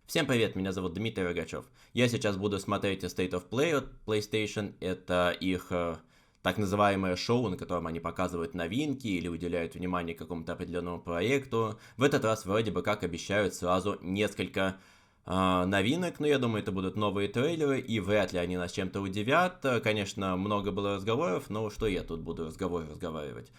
Всем привет, меня зовут Дмитрий Рогачев. Я сейчас буду смотреть State of Play от PlayStation. Это их так называемое шоу, на котором они показывают новинки или уделяют внимание какому-то определенному проекту. В этот раз вроде бы как обещают сразу несколько новинок, но я думаю, это будут новые трейлеры, и вряд ли они нас чем-то удивят. Конечно, много было разговоров, но что я тут буду разговаривать?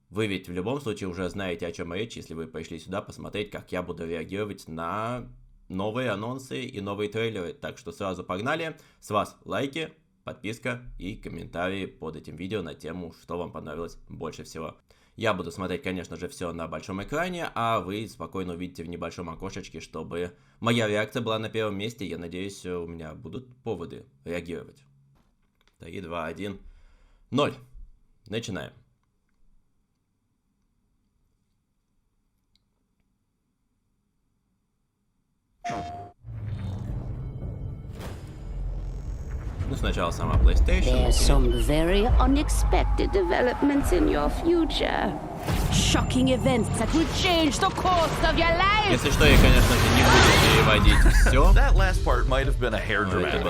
Вы ведь в любом случае уже знаете, о чем речь, если вы пришли сюда посмотреть, как я буду реагировать на новые анонсы и новые трейлеры. Так что сразу погнали. С вас лайки, подписка и комментарии под этим видео на тему, что вам понравилось больше всего. Я буду смотреть, конечно же, все на большом экране, а вы спокойно увидите в небольшом окошечке, чтобы моя реакция была на первом месте. Я надеюсь, у меня будут поводы реагировать. 3, 2, 1, 0. Начинаем. Ну, сначала сама PlayStation. There's some very unexpected developments in your future. Shocking events that will change the course of your life. Если что, я, конечно же, не буду переводить все. That last part might have been a hair dramatic,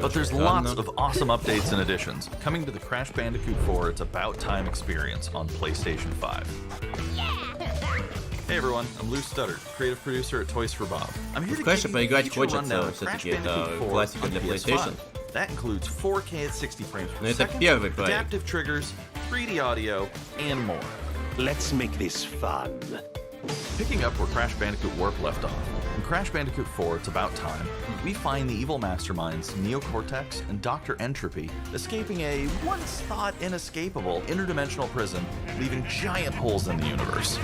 but there's lots of awesome updates and additions coming to the Crash Bandicoot 4 It's About Time experience on PlayStation 5. Hey everyone, I'm Lou Studdard, creative producer at Toys for Bob. I'm here to give you a feature rundown of Crash Bandicoot 4 on PS5. That includes 4K at 60 frames per second, adaptive triggers, 3D audio, and more. Let's make this fun. Picking up where Crash Bandicoot Warp left off, in Crash Bandicoot 4 It's About Time, we find the evil masterminds Neo-Cortex and Dr. Entropy escaping a once-thought inescapable interdimensional prison, leaving giant holes in the universe.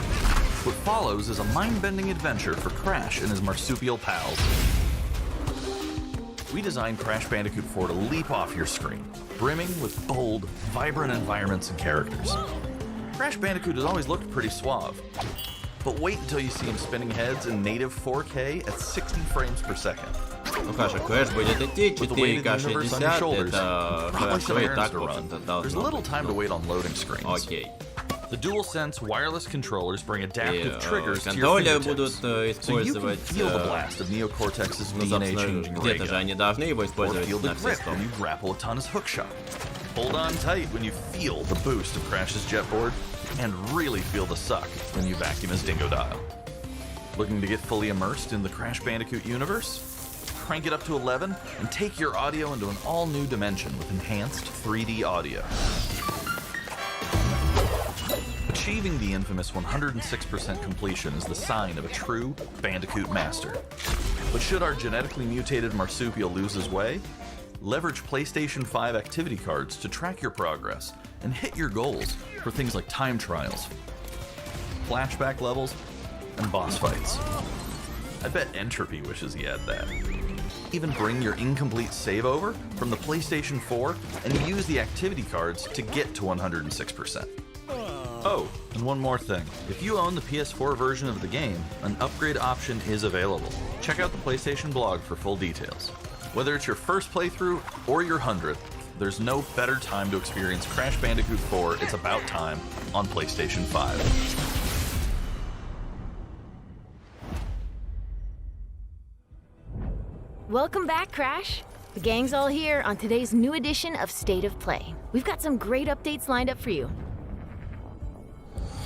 What follows is a mind-bending adventure for Crash and his marsupial pals. We designed Crash Bandicoot 4 to leap off your screen, brimming with bold, vibrant environments and characters. Crash Bandicoot has always looked pretty suave, but wait until you see him spinning heads in native 4K at 60 frames per second. Ну хорошо, Crash будет идти 4К 60, это хорошо и так, в общем-то, There's должно little быть. time to wait on loading screens. Окей. The DualSense wireless controllers bring adaptive triggers to your Контроллеры будут fingertips, so you can использовать, feel the blast of Neo-Cortex's ну, собственно, DNA-changing где-то же они должны его or использовать feel the на все grip 100. when you grapple a Tana's hookshot. Hold on tight when you feel the boost of Crash's jetboard, and really feel the suck when you vacuum his Dingo Dial. Looking to get fully immersed in the Crash Bandicoot universe? Crank it up to 11 and take your audio into an all-new dimension with enhanced 3D audio. Achieving the infamous 106% completion is the sign of a true Bandicoot master. But should our genetically mutated marsupial lose his way? Leverage PlayStation 5 activity cards to track your progress and hit your goals for things like time trials, flashback levels, and boss fights. I bet Entropy wishes he had that. Even bring your incomplete save over from the PlayStation 4 and use the activity cards to get to 106%. Oh, and one more thing. If you own the PS4 version of the game, an upgrade option is available. Check out the PlayStation blog for full details. Whether it's your first playthrough or your 100th, there's no better time to experience Crash Bandicoot 4 It's About Time on PlayStation 5. Welcome back, Crash. The gang's all here on today's new edition of State of Play. We've got some great updates lined up for you.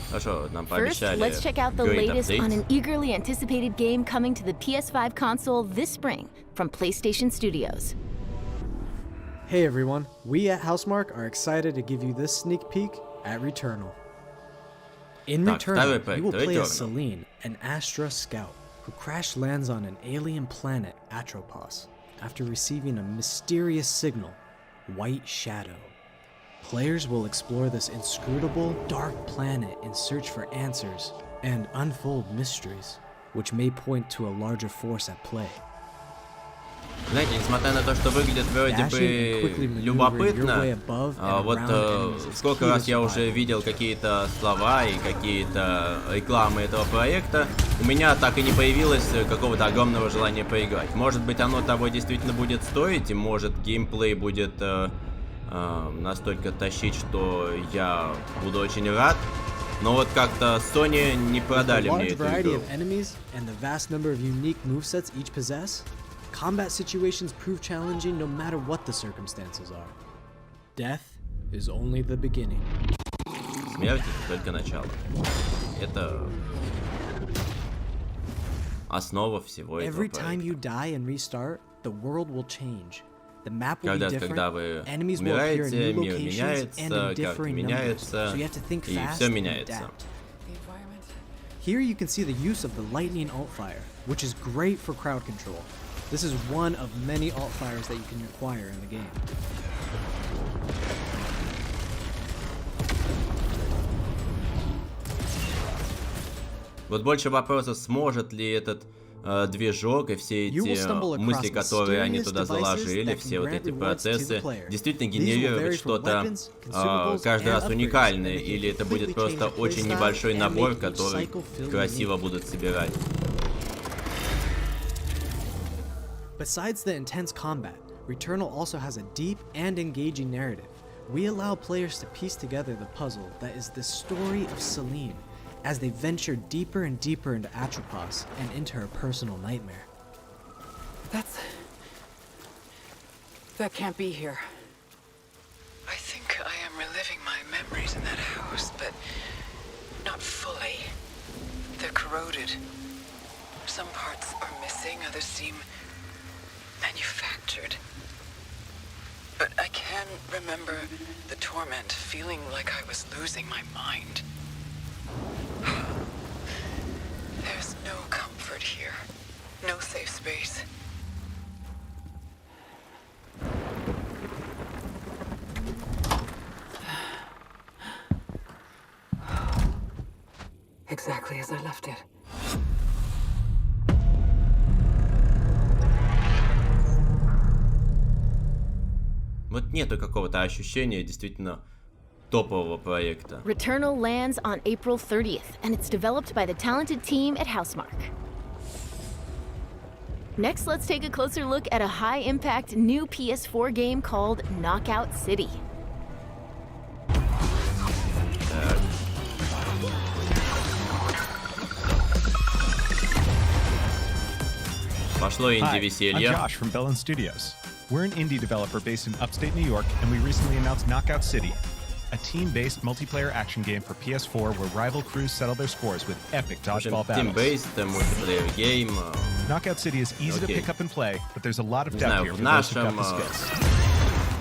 Хорошо, нам First, пообещали let's check out the great latest updates. on an eagerly anticipated game coming to the PS5 console this spring from PlayStation Studios. Hey everyone, we at Housemarque are excited to give you this sneak peek at Returnal. In Так, второй Returnal, проект, you will play as Returnal. Celine, an Astra scout who crash lands on an alien planet, Atropos, after receiving a mysterious signal, White Shadow. Players will explore this inscrutable, dark planet in search for answers and unfold mysteries, which may point to a larger force at play. Знаете, несмотря на то, что выглядит вроде бы любопытно, вот сколько раз я уже видел какие-то слова и какие-то рекламы этого проекта, у меня так и не появилось какого-то огромного желания поиграть. Может быть, оно того действительно будет стоить, и может геймплей будет настолько тащить, что я буду очень рад Но вот как-то Sony не продали мне With the эту large variety игру. of enemies and the vast number of unique movesets each possess, combat situations prove challenging no matter what the circumstances are. Death is only the beginning. Смерть — это только начало. Это основа всего этого Every time you проекта. die and restart, the world will change. The map will be Когда different, вы enemies will appear in умираете, new мир locations and меняется, in карта differing numbers, меняется, so you have to think и fast все and меняется. adapt. Here you can see the use of the lightning alt fire, which is great for crowd control. This is one of many alt fires that you can acquire in the game. Вот больше вопросов, сможет ли этот движок и все эти мысли, которые они туда заложили, все вот эти процессы, действительно генерировать что-то каждый раз уникальное, или это будет просто очень небольшой набор, который красиво будут собирать. Besides the intense combat, Returnal also has a deep and engaging narrative. We allow players to piece together the puzzle that is the story of Celine, as they venture deeper and deeper into Atropos and into her personal nightmare. That can't be here. I think I am reliving my memories in that house, but not fully. They're corroded. Some parts are missing, others seem manufactured. But I can remember the torment, feeling like I was losing my mind. There's no comfort here. No safe space. Exactly as I left it. Вот нету какого-то ощущения действительно топового проекта. Returnal lands on April 30th, and it's developed by the talented team at Housemarque. Next, let's take a closer look at a high-impact new PS4 game called Knockout City. Пошло Hi, I'm инди-веселье. Josh from Bellin Studios. We're an indie developer based in upstate New York, and we recently announced Knockout City, a team-based multiplayer action game for PS4 where rival crews settle their scores with epic dodgeball battles. Team-based, multiplayer game. Knockout City is easy to pick up and play, but there's a lot of Не depth знаю, here в for those who've got нашем the skills.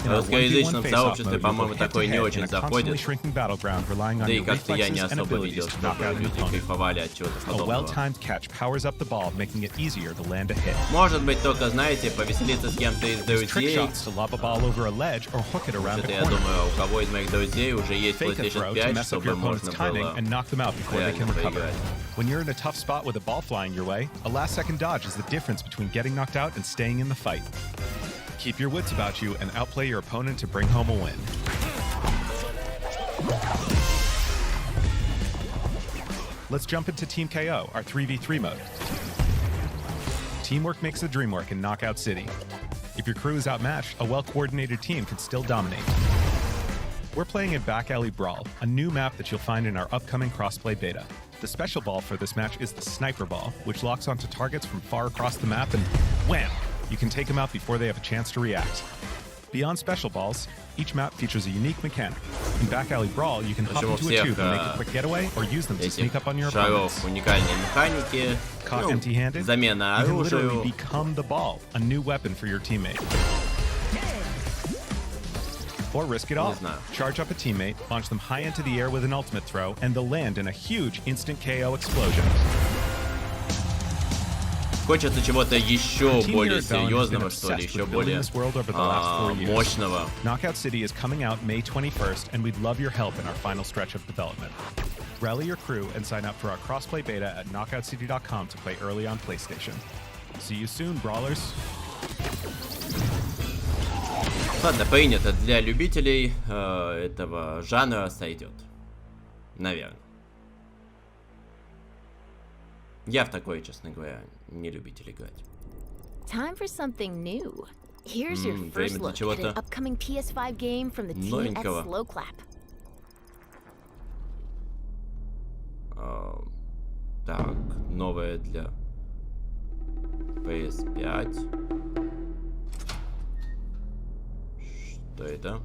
In our 1v1 русскоязычном face-off сообществе, mode, you по-моему, go такое не head-to-head очень in a constantly заходит. shrinking battleground, relying on Да и your как-то я не reflexes and особо abilities видел, to knock чтобы out an люди opponent. кайфовали от чего-то A подобного. well-timed catch powers up the ball, making it easier to land a hit. Может быть, только, знаете, повеселиться с кем-то из There's trick друзей. shots to lob a ball over a ledge or hook it around Что-то a я corner. думаю, у кого из моих друзей уже есть Fake a PlayStation throw to 5, mess up чтобы your opponent's можно timing было and knock them out before they can реально recover. поиграть. When you're in a tough spot with a ball flying your way, a last-second dodge is the difference between getting knocked out and staying in the fight. Keep your wits about you and outplay your opponent to bring home a win. Let's jump into Team KO, our 3v3 mode. Teamwork makes the dream work in Knockout City. If your crew is outmatched, a well-coordinated team can still dominate. We're playing at Back Alley Brawl, a new map that you'll find in our upcoming crossplay beta. The special ball for this match is the Sniper Ball, which locks onto targets from far across the map and wham! You can take them out before they have a chance to react. Beyond special balls, each map features a unique mechanic. In Back Alley Brawl, you can hop Причем у into a всех tube and make a quick getaway or use them to этих sneak up on your шаров opponents. уникальные механики. Caught Ну, empty-handed? замена You can literally оружию. become the ball, a new weapon for your teammate. Or risk it all. Не знаю. Charge up a teammate, launch them high into the air with an ultimate throw, and they'll land in a huge instant KO explosion. Хочется чего-то еще Our team here более at Bellin has been серьезного, что ли, obsessed еще with building более this world over the last 4 years. мощного. Knockout City is coming out May 21st, and we'd love your help in our final stretch of development. Rally your crew and sign up for our crossplay beta at knockoutcity.com to play early on PlayStation. See you soon, brawlers. Ладно, принято. Для любителей этого жанра сойдет. Наверное. Я в такое, честно говоря, не любитель играть. Time for something new. Here's your Время first для look at чего-то an upcoming PS5 game from the team at новенького. Slowclap. Так, новое для PS5. Что это?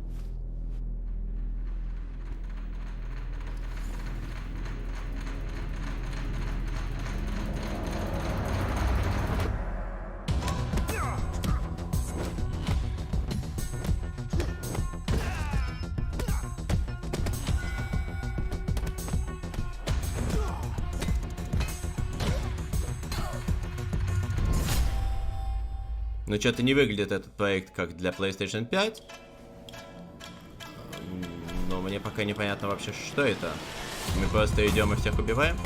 Но что-то не выглядит этот проект как для PlayStation 5. Но мне пока непонятно вообще, что это. Мы просто идем и всех убиваем.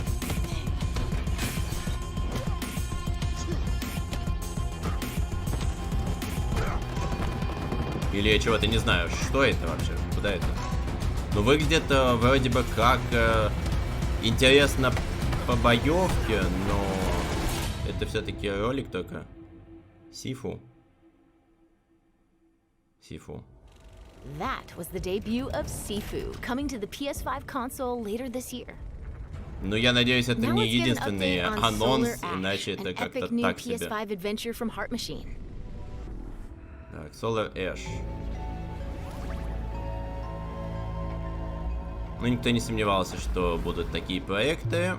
Или я чего-то не знаю. Что это вообще? Куда это? Ну, выглядит вроде бы как интересно по боевке, но это все-таки ролик только. Сифу. That was the debut of Sifu, coming to the PS5 console later this year. Ну, я надеюсь, это Now не let's get an единственный update on анонс, Solar Ash, иначе это an как-то epic new так себе. PS5 adventure from Heart Machine. Так, Solar Ash. Ну, никто не сомневался, что будут такие проекты.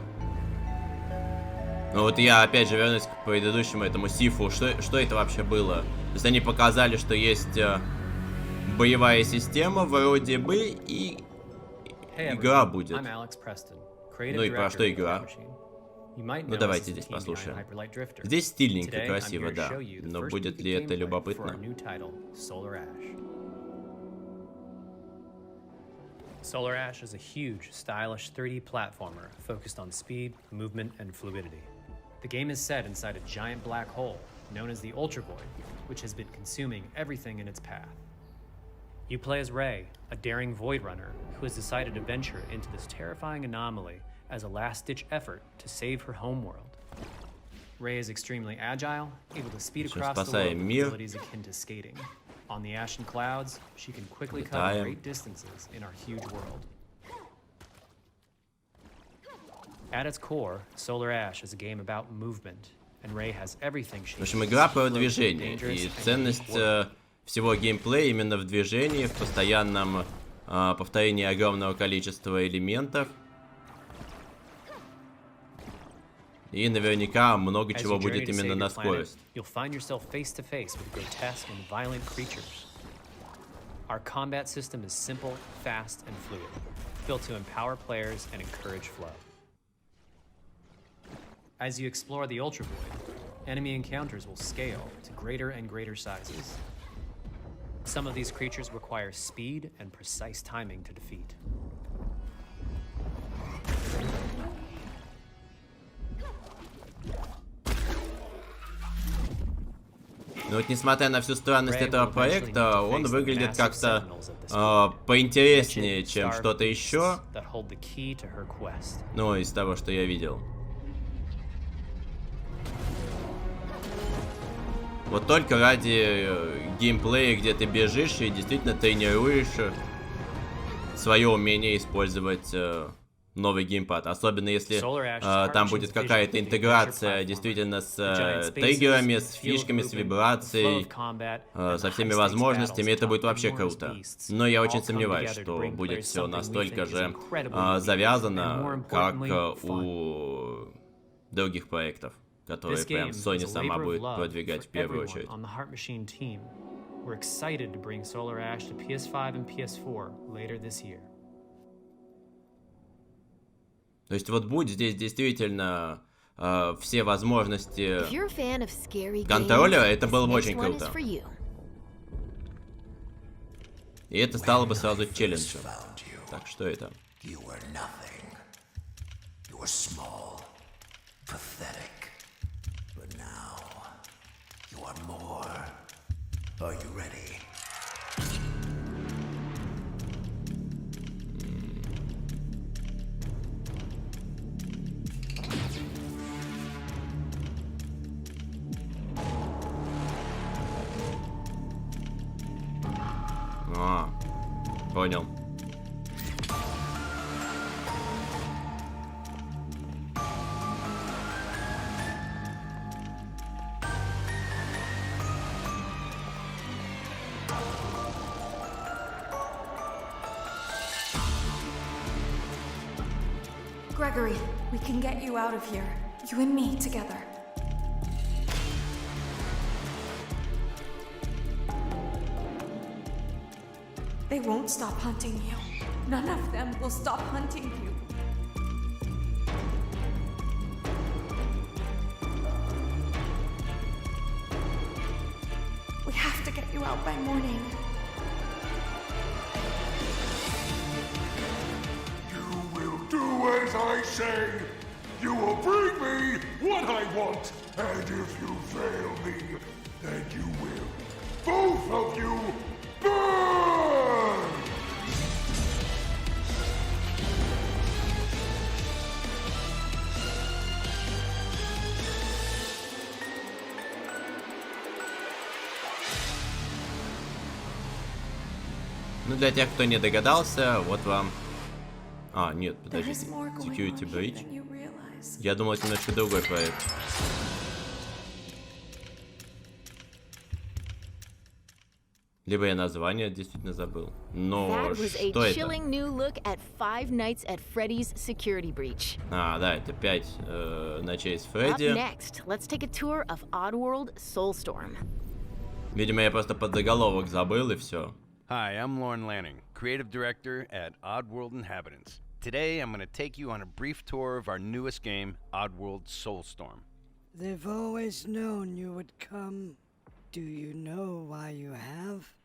Но вот я опять же вернусь к предыдущему этому Сифу. Что это вообще было? То есть они показали, что есть боевая система вроде бы и игра будет. Ну и про что игра? Ну давайте здесь послушаем. Здесь стильненько, красиво, да. Но будет ли это любопытно? Solar Ash is a huge, stylish 3D platformer focused on speed, movement, and fluidity. The game is set inside a giant black hole known as the Ultra Void, which has been consuming everything in its path. You play as Ray, a daring void runner who has decided to venture into this terrifying anomaly as a last-ditch effort to save her homeworld. Ray is extremely agile, able to speed across the world with abilities akin to skating. On the ashen clouds, she can quickly cover great distances in our huge world. At its core, Solar Ash is a game about movement, and Ray has everything she needs. В общем, игра про движение, и ценность всего геймплея именно в движении, в постоянном повторении огромного количества элементов. И наверняка много чего будет именно на скорость. Our combat system is simple, fast, and fluid, built to empower players and encourage flow. As you explore the Ultra Void, enemy encounters will scale to greater and greater sizes. Some of these creatures require speed and precise timing to defeat. Но вот несмотря на всю странность этого проекта, он выглядит как-то поинтереснее, чем что-то еще. Ну, из того, что я видел. Вот только ради геймплея, где ты бежишь и действительно тренируешь свое умение использовать новый геймпад. Особенно если там будет какая-то интеграция действительно с триггерами, с фишками, с вибрацией, со всеми возможностями. Это будет вообще круто. Но я очень сомневаюсь, что будет все настолько же завязано, как у других проектов, которые прям Sony сама будет продвигать в первую очередь. То есть вот будь здесь действительно все возможности контроля, это было бы очень круто. И это стало бы сразу челленджем. Так, что это? Понял. Gregory, we can get you out of here. You and me together. They won't stop hunting you. None of them will stop hunting you. We have to get you out by morning. You will do as I say. You will bring me what I want. And if you fail me, then you will, both of you, burn! Ну, для тех, кто не догадался, вот вам... А, нет, подождите. Security Breach. Я думал, это немножко другой проект. Либо я название действительно забыл. Но что это? А, да, это 5 ночей с Фредди. Видимо, я просто под заголовок забыл и все. Hi, I'm Lorne Lanning, creative director at Oddworld Inhabitants. Today, I'm going to take you on a brief tour of our newest game, Oddworld Soulstorm. They've always known you would come. Do you know why you have?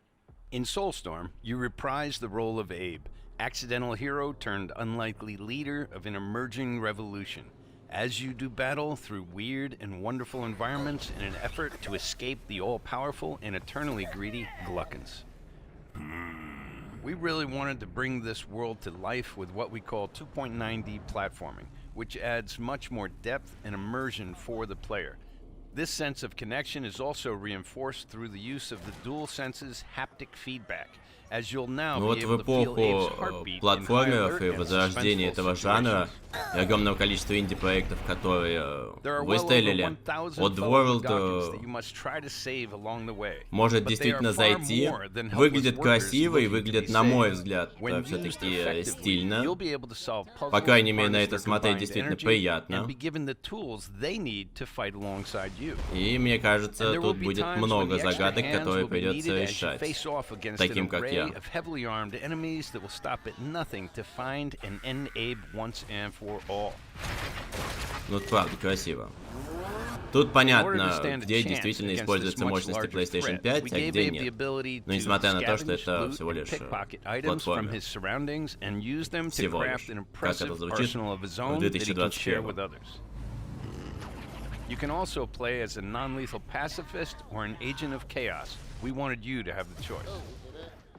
In Soulstorm, you reprise the role of Abe, accidental hero turned unlikely leader of an emerging revolution, as you do battle through weird and wonderful environments in an effort to escape the all-powerful and eternally greedy Gluckins. We really wanted to bring this world to life with what we call 2.9D platforming, which adds much more depth and immersion for the player. This sense of connection is also reinforced through the use of the DualSense's haptic feedback, as you'll now Ну вот be в able to feel Abe's эпоху heartbeat in high платформеров alert и and возрождения suspenseful этого жанра situations. и огромного количества инди-проектов, которые There are well over выстрелили, 1,000 Oddworld that you must try to save along the way. может But they действительно are far зайти, more than helpless выглядит workers красиво и looking to выглядит, be на мой saved. взгляд, When все-таки used effectively, стильно. you'll be able to solve puzzles, По крайней мере, на harness это their смотреть combined действительно energy, приятно. and be given the tools they need to fight alongside you. И мне кажется, And there will тут be будет times много when the extra загадок, hands которые will be придется needed as you решать, face off against таким an как array я. of heavily armed enemies that will stop at nothing to find and end Abe once and for all. Ну, правда, красиво. Тут понятно, где действительно используются мощности PlayStation 5, а где нет. Но несмотря на то, что это всего лишь платформер. Всего лишь. Как это звучит в 2021. You can also play as a non-lethal pacifist or an agent of chaos. We wanted you to have the choice.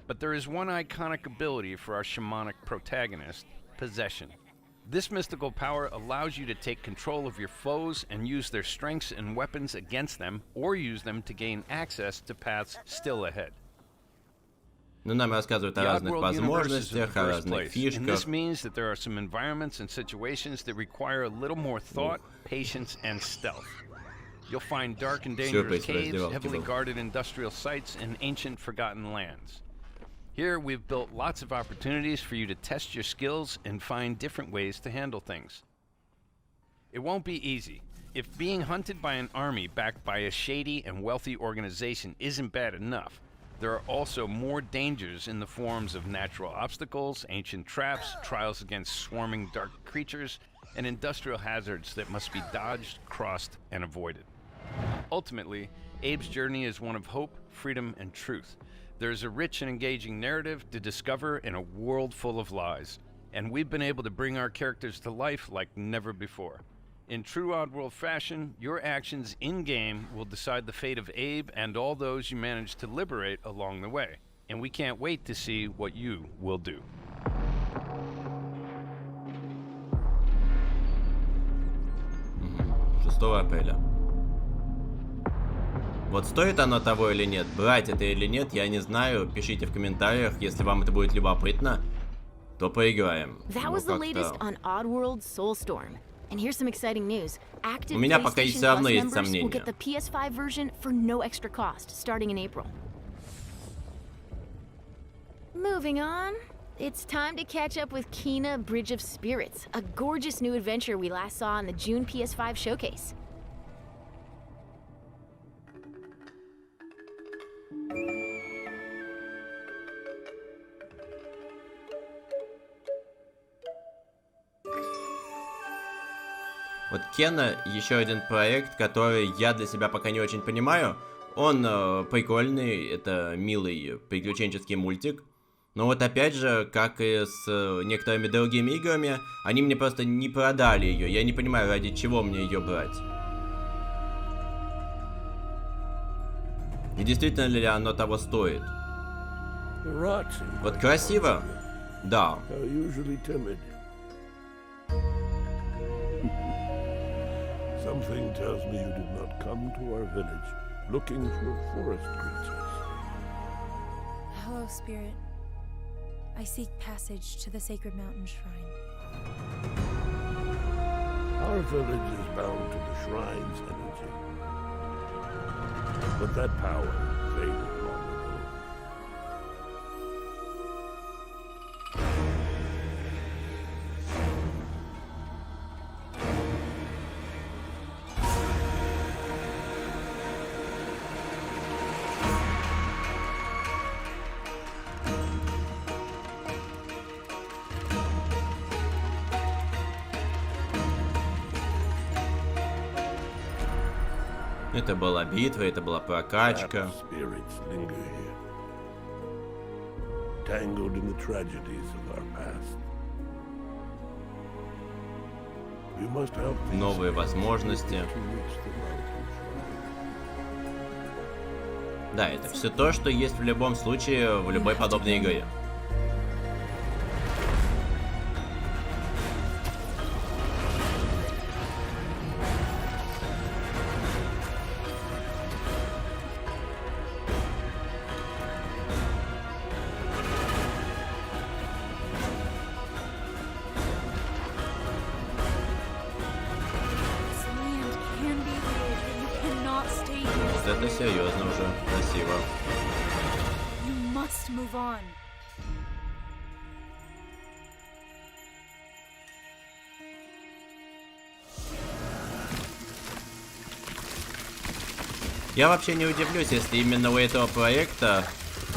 But there is one iconic ability for our shamanic protagonist, Possession. This mystical power allows you to take control of your foes and use their strengths and weapons against them, or use them to gain access to paths still ahead. Ну, нам рассказывают о разных возможностях, о разных фишках. And this means that there are some environments and situations that require a little more thought, patience, and stealth. You'll find dark and dangerous caves, heavily guarded industrial sites, and ancient forgotten lands. Here, we've built lots of opportunities for you to test your skills and find different ways to handle things. It won't be easy. If being hunted by an army backed by a shady and wealthy organization isn't bad enough, there are also more dangers in the forms of natural obstacles, ancient traps, trials against swarming dark creatures, and industrial hazards that must be dodged, crossed, and avoided. Ultimately, Abe's journey is one of hope, freedom, and truth. There's a rich and engaging narrative to discover in a world full of lies, and we've been able to bring our characters to life like never before. In true Oddworld fashion, your actions in-game will decide the fate of Abe and all those you manage to liberate along the way, and we can't wait to see what you will do. 6 апреля. Вот стоит оно того или нет, брать это или нет, я не знаю. Пишите в комментариях, если вам это будет любопытно, то поиграем. У меня пока все равно есть сомнения. Moving on. It's time to catch up with Kena Bridge of Spirits, a gorgeous new adventure we last saw in the June PS5 showcase. Вот Кена еще один проект, который я для себя пока не очень понимаю. Он прикольный, это милый приключенческий мультик. Но вот опять же, как и с некоторыми другими играми, они мне просто не продали ее. Я не понимаю, ради чего мне ее брать. И действительно ли оно того стоит? Вот красиво? Да. Something tells me you did not come to our village looking for forest creatures. Hello, Spirit. I seek passage to the sacred mountain shrine. Our village is bound to the shrine's energy. But that power faded long ago. Это была битва, это была прокачка. Новые возможности. Да, это все то, что есть в любом случае, в любой подобной игре. Это серьезно уже, красиво. You must move on. Я вообще не удивлюсь, если именно у этого проекта,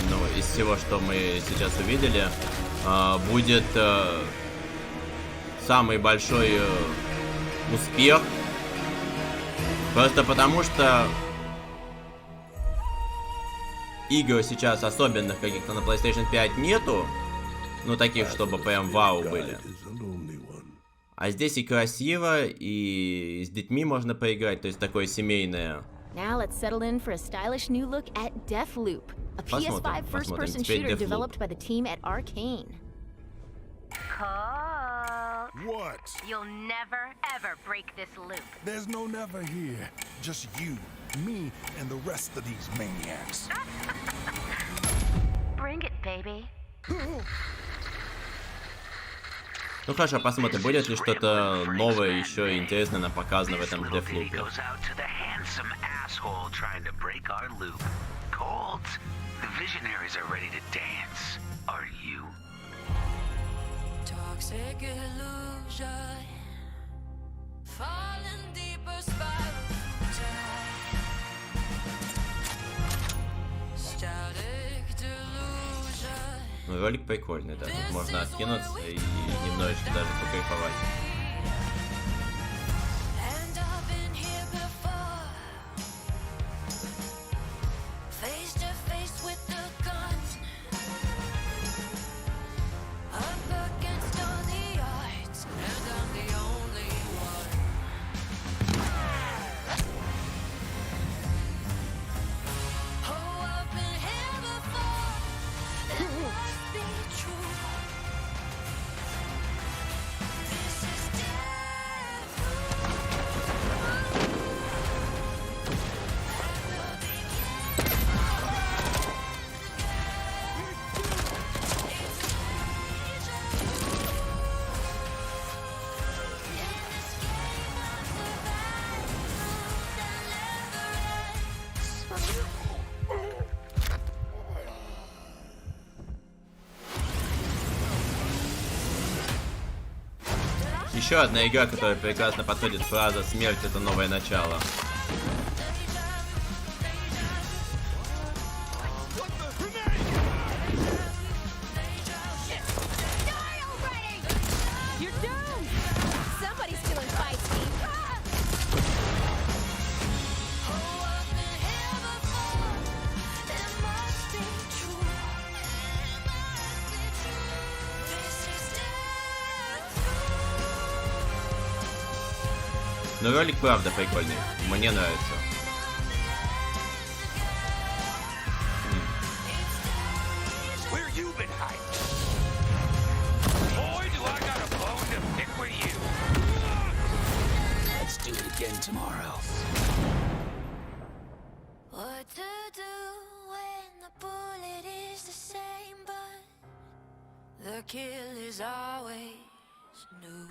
ну, из всего, что мы сейчас увидели, будет самый большой успех. Просто потому что игр сейчас особенных каких-то на PlayStation 5 нету. Ну, таких, чтобы прям вау были. А здесь и красиво, и с детьми можно поиграть, то есть такое семейное. Now let's settle in for a stylish new look at Deathloop, a PS5 first-person shooter developed by the team at Arcane. Colt. What? You'll never, ever break this loop. There's no never here. Just you, me, and the rest of these maniacs. Bring it, baby. Ну хорошо, посмотрим, будет ли что-то новое, еще интересное нам показано в этом Deathloop. Toxic illusion, falling deeper spiral static delusion. Ну, ролик прикольный, да, тут можно откинуться и немножечко даже покайфовать. Еще одна игра, которая прекрасно подходит фраза «Смерть — это новое начало». Но ролик правда прикольный, мне нравится. What to do when the bullet is the same, but the kill is always new.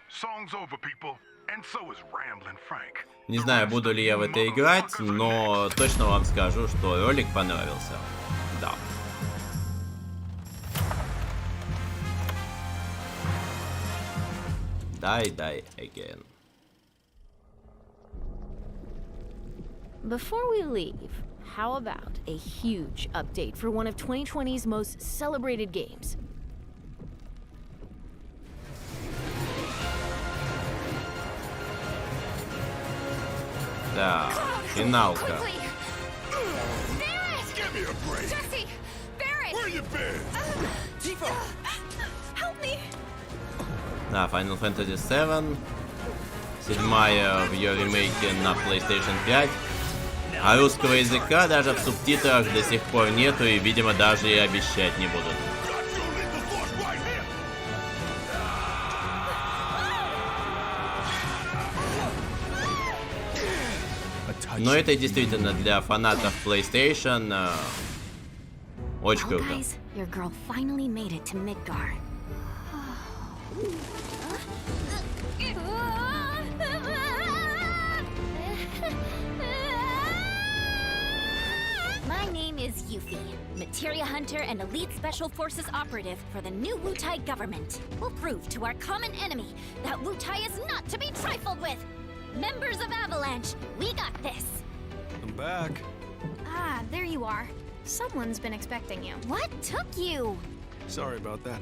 Song's over, people. And so is Rambling Frank. Не знаю, буду ли я в это играть, но точно вам скажу, что ролик понравился. Да. Die again. Before we leave, how about a huge update for one of 2020's most celebrated games? Да, финалка. Да, Final Fantasy VII. 7-я в ее ремейке на PlayStation 5. А русского языка даже в субтитрах до сих пор нету и, видимо, даже и обещать не будут. Но это действительно для фанатов PlayStation очень круто. Your girl finally made it to Midgar. My name is Yuffie, materia hunter and elite special forces operative for the new Wutai government. We'll prove to our common enemy that Wutai is not to be trifled with. Members of Avalanche, we got this. I'm back. Ah, there you are. Someone's been expecting you. What took you? Sorry about that.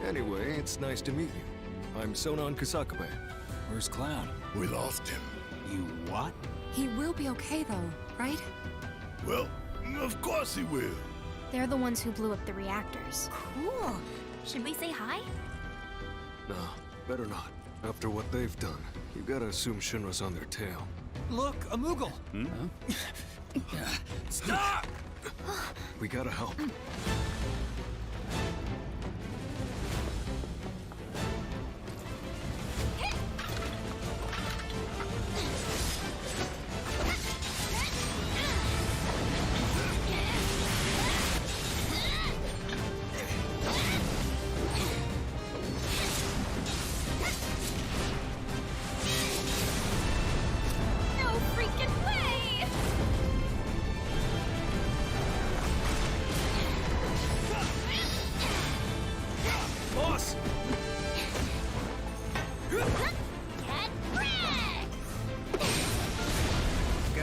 Anyway, it's nice to meet you. I'm Sonon Kusakabe. Where's Cloud? We lost him. You what? He will be okay though, right? Well, of course he will. They're the ones who blew up the reactors. Cool. Should we say hi? No, better not. After what they've done, you gotta assume Shinra's on their tail. Look, a Moogle! Stop! We gotta help.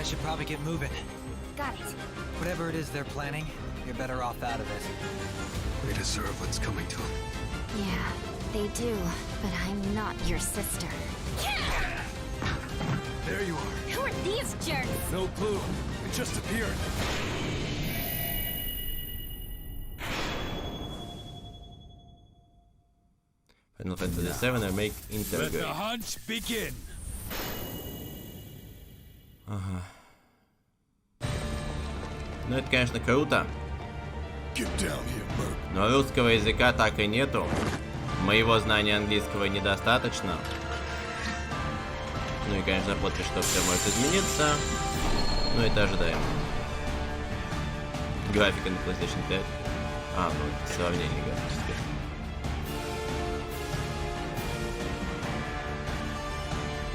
Should probably get moving. Got it. Whatever it is they're planning, you're better off out of it. They deserve what's coming to them. Yeah, they do, but I'm not your sister. There you are. Who are these jerks? No clue. It just appeared. Final Fantasy VII Remake Intergrade. Let the hunt begin. Ага. Ну это, конечно, круто. Но русского языка так и нету. Моего знания английского недостаточно. Ну и, конечно, после что все может измениться. Ну это ожидаемо. Графика на PlayStation 5. А, ну сравнение графическое.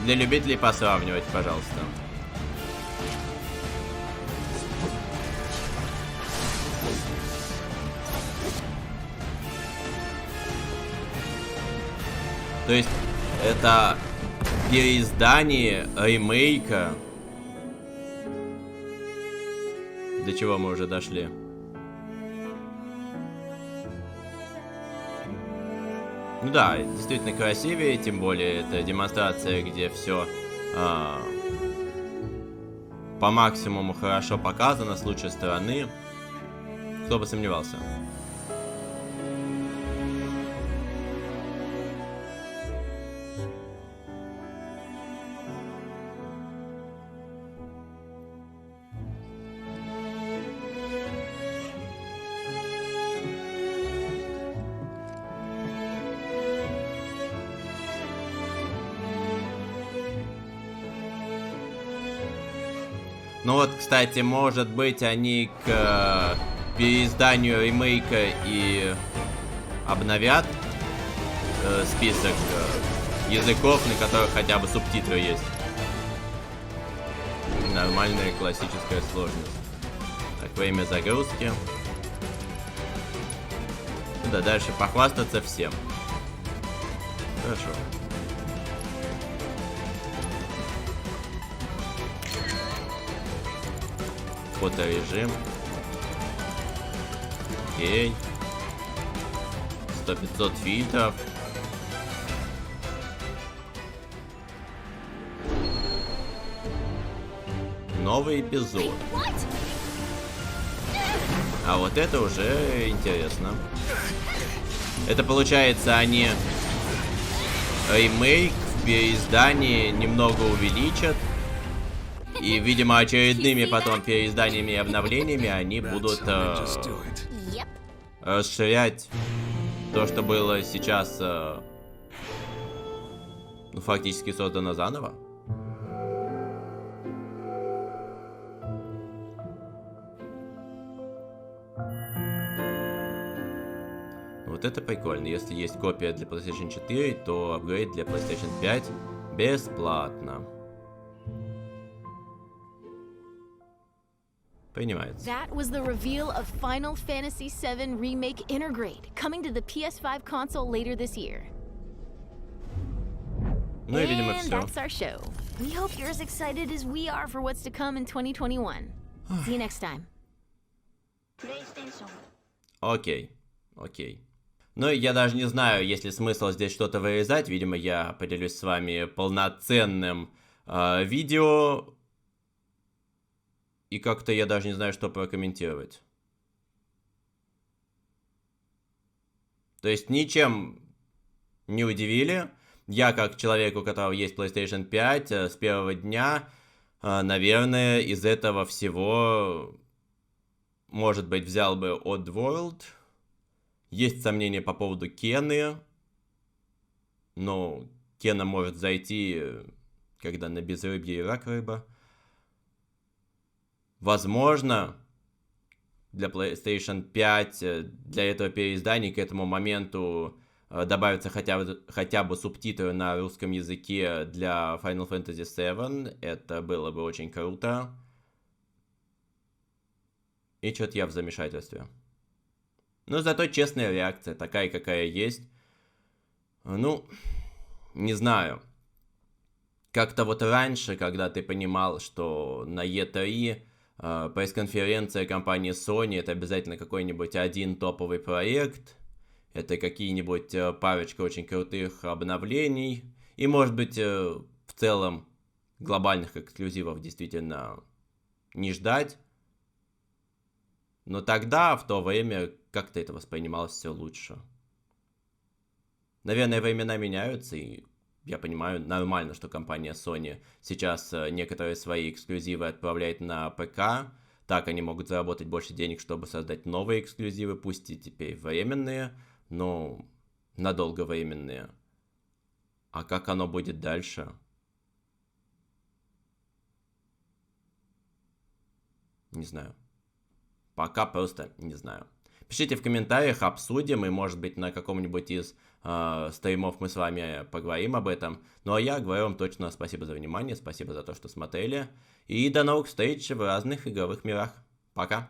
Для любителей посравнивать, пожалуйста. То есть это переиздание ремейка. До чего мы уже дошли? Ну да, действительно красивее, тем более это демонстрация, где все по максимуму хорошо показано с лучшей стороны. Кто бы сомневался. Ну вот, кстати, может быть, они к переизданию ремейка и обновят список языков, на которых хотя бы субтитры есть. Нормальная классическая сложность. Так, время загрузки. Ну да, дальше похвастаться всем. Хорошо. Фоторежим. Окей. 100-500 фильтров. Новый эпизод. А вот это уже интересно. Это получается они ремейк в переиздании немного увеличат. И, видимо, очередными потом переизданиями и обновлениями они будут расширять то, что было сейчас, ну, фактически создано заново. Вот это прикольно. Если есть копия для PlayStation 4, то апгрейд для PlayStation 5 бесплатно. Принимается. That was the reveal of Final Fantasy VII Remake Intergrade, coming to the PS5 console later this year. Ну и, видимо, все. That's our show. We hope you're as excited as we are for what's to come in 2021. See you next time. Окей. Ну, я даже не знаю, есть ли смысл здесь что-то вырезать. Видимо, я поделюсь с вами полноценным видео. И как-то я даже не знаю, что прокомментировать. То есть ничем не удивили. Я, как человек, у которого есть PlayStation 5, с первого дня, наверное, из этого всего, может быть, взял бы Oddworld. Есть сомнения по поводу Кены. Но Кена может зайти, когда на безрыбье и рак рыба. Возможно, для PlayStation 5, для этого переиздания к этому моменту добавятся хотя бы субтитры на русском языке для Final Fantasy VII. Это было бы очень круто. И что-то я в замешательстве. Но зато честная реакция, такая, какая есть. Ну, не знаю. Как-то вот раньше, когда ты понимал, что на E3 пресс-конференция компании Sony — это обязательно какой-нибудь один топовый проект, это какие-нибудь парочка очень крутых обновлений, и, может быть, в целом глобальных эксклюзивов действительно не ждать. Но тогда, в то время, как-то это воспринималось все лучше. Наверное, времена меняются, и я понимаю, нормально, что компания Sony сейчас некоторые свои эксклюзивы отправляет на ПК. Так они могут заработать больше денег, чтобы создать новые эксклюзивы, пусть и теперь временные, но надолго временные. А как оно будет дальше? Не знаю. Пока просто не знаю. Пишите в комментариях, обсудим, и, может быть, на каком-нибудь из стримов мы с вами поговорим об этом. Ну а я говорю вам точно спасибо за внимание, спасибо за то, что смотрели. И до новых встреч в разных игровых мирах. Пока!